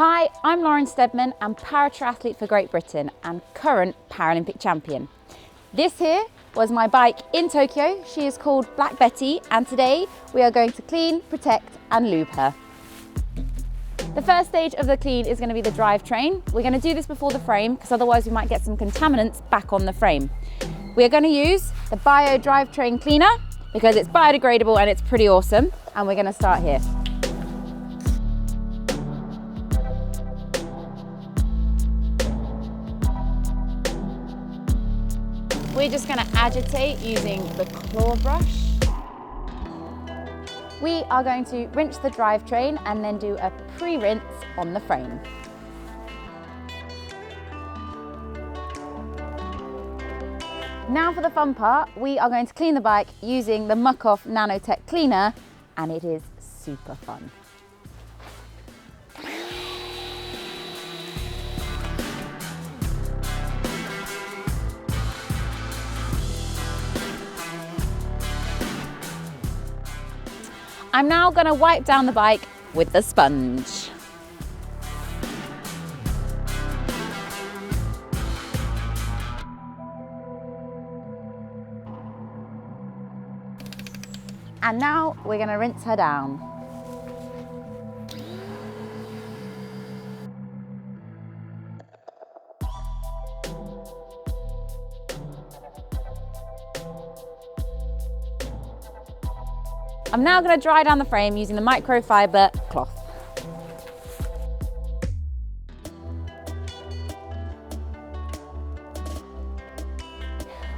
Hi, I'm Lauren Steadman. I'm para-triathlete for Great Britain and current Paralympic champion. This here was my bike in Tokyo. She is called Black Betty, and today we are going to clean, protect and lube her. The first stage of the clean is going to be the drivetrain. We're going to do this before the frame because otherwise we might get some contaminants back on the frame. We are going to use the Bio Drivetrain Cleaner because it's biodegradable and it's pretty awesome. And we're going to start here. We're just going to agitate using the claw brush. We are going to rinse the drivetrain and then do a pre-rinse on the frame. Now for the fun part, we are going to clean the bike using the Muc-Off Nanotech Cleaner, and it is super fun. I'm now going to wipe down the bike with the sponge. And now we're going to rinse her down. I'm now going to dry down the frame using the microfiber cloth.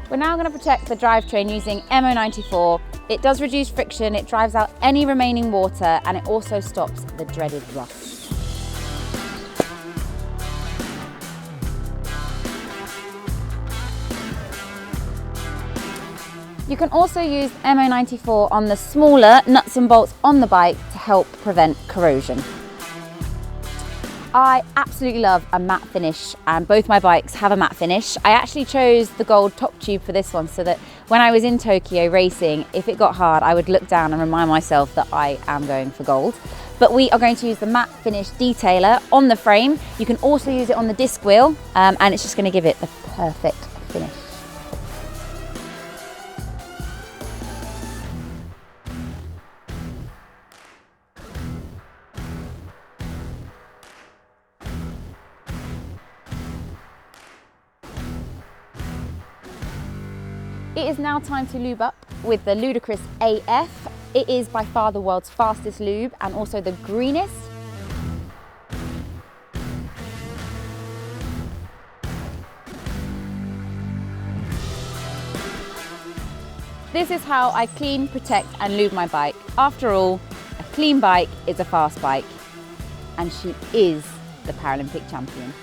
We're now going to protect the drivetrain using MO94. It does reduce friction, it drives out any remaining water, and it also stops the dreaded rust. You can also use MO94 on the smaller nuts and bolts on the bike to help prevent corrosion. I absolutely love a matte finish, and both my bikes have a matte finish. I actually chose the gold top tube for this one so that when I was in Tokyo racing, if it got hard, I would look down and remind myself that I am going for gold. But we are going to use the matte finish detailer on the frame. You can also use it on the disc wheel, and it's just going to give it the perfect finish. It is now time to lube up with the Ludicrous AF. It is by far the world's fastest lube and also the greenest. This is how I clean, protect and lube my bike. After all, a clean bike is a fast bike, and she is the Paralympic champion.